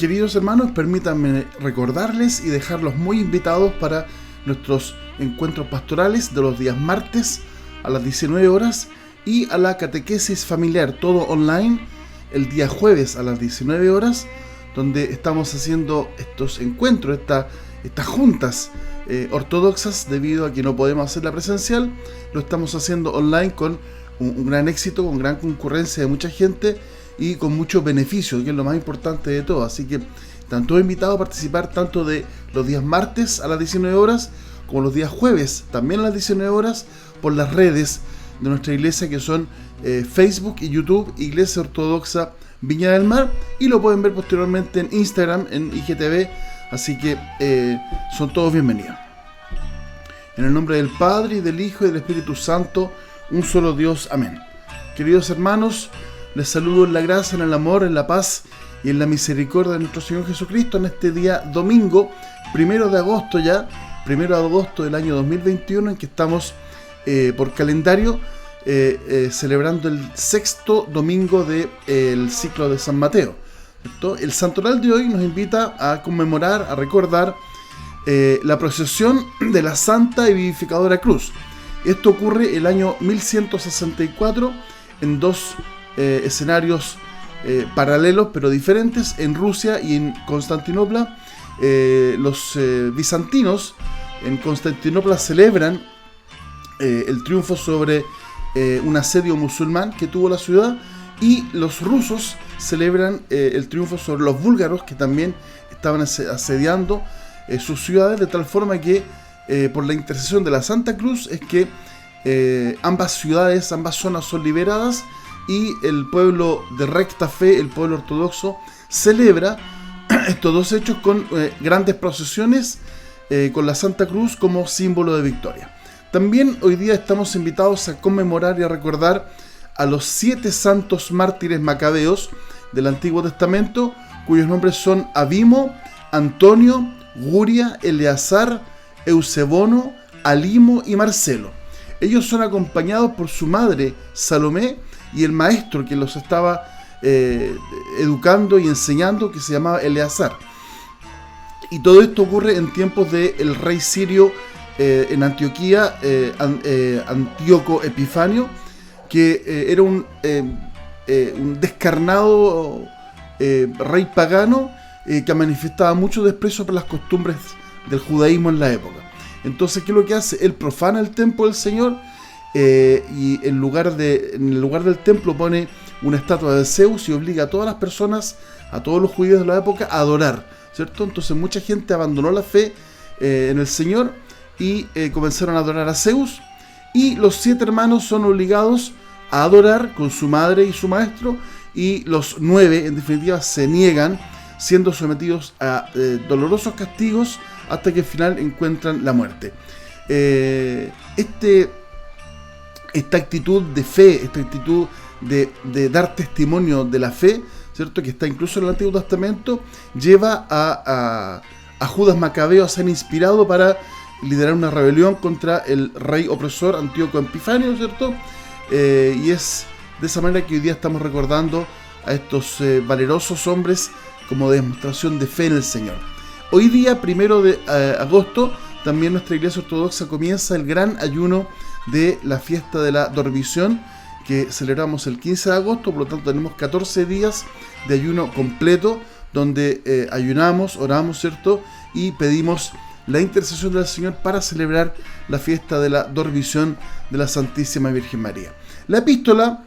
Queridos hermanos, permítanme recordarles y dejarlos muy invitados para nuestros encuentros pastorales de los días martes a las 19 horas y a la catequesis familiar, todo online, el día jueves a las 19 horas, donde estamos haciendo estos encuentros, estas juntas ortodoxas, debido a que no podemos hacerla presencial. Lo estamos haciendo online con un gran éxito, con gran concurrencia de mucha gente y con muchos beneficios, que es lo más importante de todo. Así que están todos invitados a participar tanto de los días martes a las 19 horas como los días jueves también a las 19 horas por las redes de nuestra iglesia, que son Facebook y YouTube, Iglesia Ortodoxa Viña del Mar, y lo pueden ver posteriormente en Instagram, en IGTV. Así que son todos bienvenidos. En el nombre del Padre, y del Hijo, y del Espíritu Santo, un solo Dios. Amén. Queridos hermanos, les saludo en la gracia, en el amor, en la paz y en la misericordia de nuestro Señor Jesucristo en este día domingo, 1 de agosto ya, 1 de agosto del año 2021, en que estamos por calendario celebrando el sexto domingo del ciclo de San Mateo, ¿cierto? El santoral de hoy nos invita a conmemorar, a recordar la procesión de la Santa y Vivificadora Cruz. Esto ocurre el año 1164 en dos escenarios paralelos pero diferentes, en Rusia y en Constantinopla. Los bizantinos en Constantinopla celebran el triunfo sobre un asedio musulmán que tuvo la ciudad, y los rusos celebran el triunfo sobre los búlgaros, que también estaban asediando sus ciudades, de tal forma que por la intercesión de la Santa Cruz es que ambas ciudades, ambas zonas son liberadas, y el pueblo de recta fe, el pueblo ortodoxo, celebra estos dos hechos con grandes procesiones, con la Santa Cruz como símbolo de victoria. También hoy día estamos invitados a conmemorar y a recordar a los 7 santos mártires macabeos del Antiguo Testamento, cuyos nombres son Abimo, Antonio, Guria, Eleazar, Eusebono, Alimo y Marcelo. Ellos son acompañados por su madre Salomé y el maestro que los estaba educando y enseñando, que se llamaba Eleazar. Y todo esto ocurre en tiempos del rey sirio en Antioquía, Antíoco Epifanio, que era un descarnado rey pagano que manifestaba mucho desprecio por las costumbres del judaísmo en la época. Entonces, ¿qué es lo que hace? Él profana el templo del Señor, y en el lugar del templo pone una estatua de Zeus y obliga a todas las personas, a todos los judíos de la época, a adorar, ¿cierto? Entonces mucha gente abandonó la fe en el Señor y comenzaron a adorar a Zeus, y los 7 hermanos son obligados a adorar con su madre y su maestro, y los 9 en definitiva se niegan, siendo sometidos a dolorosos castigos hasta que al final encuentran la muerte. Esta actitud de fe, esta actitud de dar testimonio de la fe, ¿cierto?, que está incluso en el Antiguo Testamento, lleva a Judas Macabeo a ser inspirado para liderar una rebelión contra el rey opresor Antíoco Epifanio, ¿cierto? Y es de esa manera que hoy día estamos recordando a estos valerosos hombres como demostración de fe en el Señor. Hoy día, 1 de agosto, también nuestra Iglesia Ortodoxa comienza el gran ayuno de la fiesta de la Dormición, que celebramos el 15 de agosto, por lo tanto tenemos 14 días de ayuno completo, donde ayunamos, oramos, ¿cierto?, y pedimos la intercesión del Señor para celebrar la fiesta de la Dormición de la Santísima Virgen María. La epístola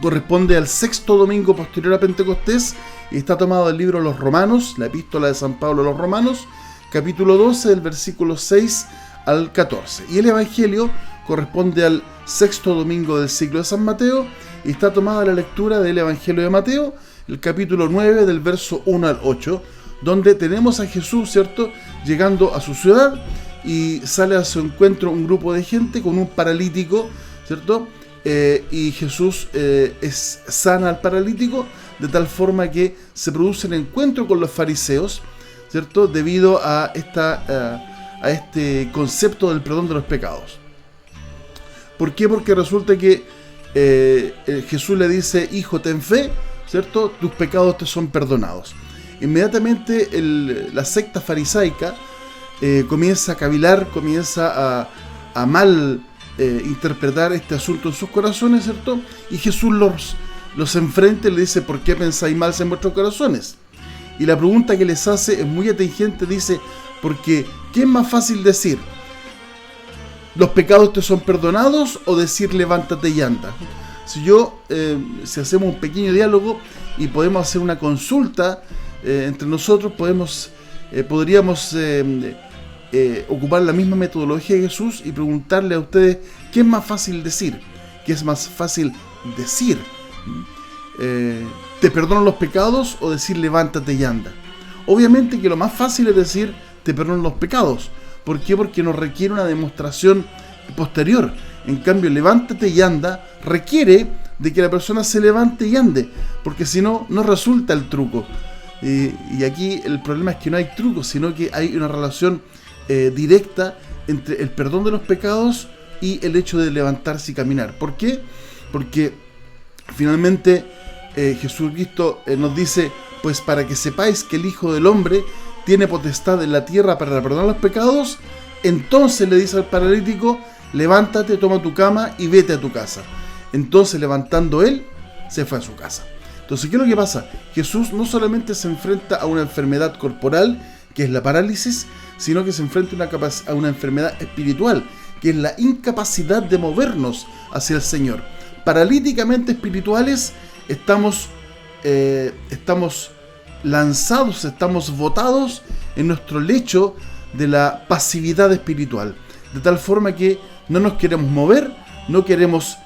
corresponde al sexto domingo posterior a Pentecostés y está tomado del libro de los Romanos, la epístola de San Pablo a los Romanos, capítulo 12, del versículo 6 al 14. Y el Evangelio corresponde al sexto domingo del ciclo de San Mateo y está tomada la lectura del Evangelio de Mateo, el capítulo 9, del verso 1 al 8, donde tenemos a Jesús, ¿cierto?, llegando a su ciudad, y sale a su encuentro un grupo de gente con un paralítico, ¿cierto? Y Jesús sana al paralítico, de tal forma que se produce un encuentro con los fariseos, ¿cierto?, debido a este concepto del perdón de los pecados. ¿Por qué? Porque resulta que Jesús le dice: hijo, ten fe, ¿cierto?, tus pecados te son perdonados. inmediatamente la secta farisaica comienza a cavilar, comienza a mal interpretar este asunto en sus corazones, ¿cierto? Y Jesús los enfrenta y le dice: ¿por qué pensáis mal en vuestros corazones? Y la pregunta que les hace es muy atingente, dice: porque ¿qué es más fácil decir? ¿Los pecados te son perdonados? O decir: levántate y anda. Si hacemos un pequeño diálogo y podemos hacer una consulta entre nosotros, podríamos ocupar la misma metodología de Jesús y preguntarle a ustedes: ¿qué es más fácil decir? ¿Qué es más fácil decir? ¿Te perdono los pecados? O decir: levántate y anda. Obviamente que lo más fácil es decir: te perdono los pecados. ¿Por qué? Porque nos requiere una demostración posterior. En cambio, levántate y anda requiere de que la persona se levante y ande, porque si no, no resulta el truco. Y aquí el problema es que no hay truco, sino que hay una relación directa entre el perdón de los pecados y el hecho de levantarse y caminar. ¿Por qué? Porque finalmente Jesucristo nos dice: pues para que sepáis que el Hijo del Hombre tiene potestad en la tierra para perdonar los pecados, entonces le dice al paralítico: levántate, toma tu cama y vete a tu casa. Entonces, levantando él, se fue a su casa. Entonces, ¿qué es lo que pasa? Jesús no solamente se enfrenta a una enfermedad corporal, que es la parálisis, sino que se enfrenta a una enfermedad espiritual, que es la incapacidad de movernos hacia el Señor. Paralíticamente espirituales estamos lanzados, estamos botados en nuestro lecho de la pasividad espiritual, de tal forma que no nos queremos mover, no queremos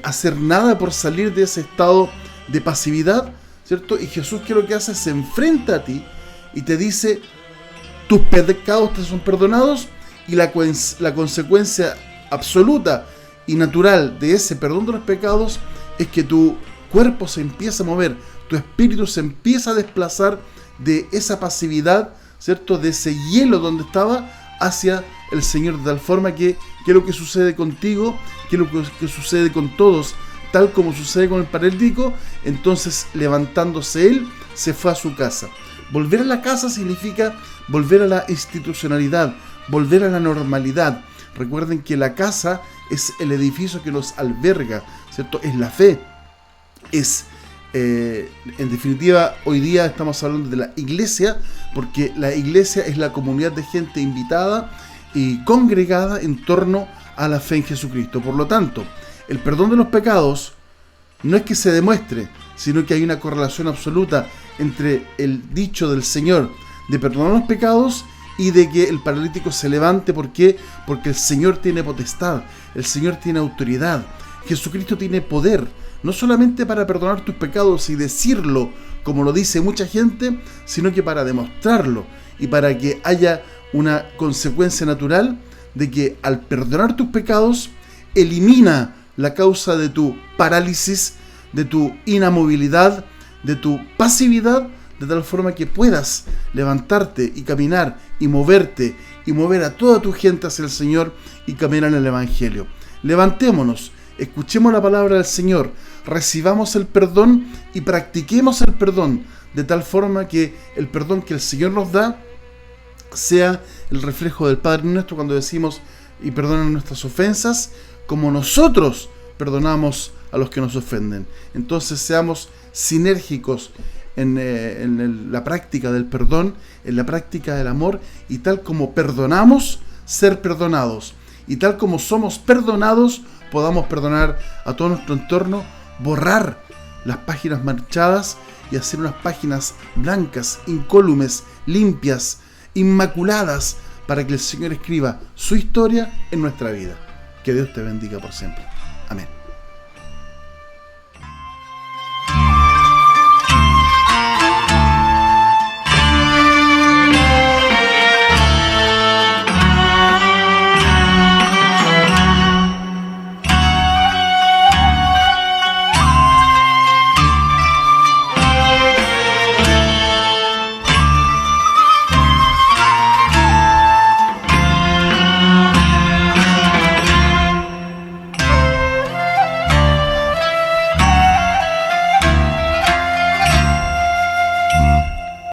hacer nada por salir de ese estado de pasividad, ¿cierto? Y Jesús, ¿qué es lo que hace? Se enfrenta a ti y te dice: tus pecados te son perdonados, y la consecuencia absoluta y natural de ese perdón de los pecados es que tu cuerpo se empieza a mover, tu espíritu se empieza a desplazar de esa pasividad, ¿cierto? De ese hielo donde estaba hacia el Señor, de tal forma que ¿qué es lo que sucede contigo? ¿Qué es lo que sucede con todos? Tal como sucede con el paralítico. Entonces, levantándose él, se fue a su casa. Volver a la casa significa volver a la institucionalidad, volver a la normalidad. Recuerden que la casa es el edificio que nos alberga, ¿cierto? Es la fe. En definitiva, hoy día estamos hablando de la iglesia, porque la iglesia es la comunidad de gente invitada y congregada en torno a la fe en Jesucristo. Por lo tanto, el perdón de los pecados no es que se demuestre, sino que hay una correlación absoluta entre el dicho del Señor de perdonar los pecados y de que el paralítico se levante. ¿Por qué? Porque el Señor tiene potestad, el Señor tiene autoridad, Jesucristo tiene poder, no solamente para perdonar tus pecados y decirlo como lo dice mucha gente, sino que para demostrarlo y para que haya una consecuencia natural de que al perdonar tus pecados elimina la causa de tu parálisis, de tu inamovilidad, de tu pasividad, de tal forma que puedas levantarte y caminar y moverte y mover a toda tu gente hacia el Señor y caminar en el Evangelio. Levantémonos, escuchemos la palabra del Señor, recibamos el perdón y practiquemos el perdón, de tal forma que el perdón que el Señor nos da sea el reflejo del Padre nuestro cuando decimos: y perdonan nuestras ofensas como nosotros perdonamos a los que nos ofenden. Entonces seamos sinérgicos en la práctica del perdón, en la práctica del amor, y tal como perdonamos, ser perdonados, y tal como somos perdonados, podamos perdonar a todo nuestro entorno, borrar las páginas manchadas y hacer unas páginas blancas, incólumes, limpias, inmaculadas, para que el Señor escriba su historia en nuestra vida. Que Dios te bendiga por siempre. Amén.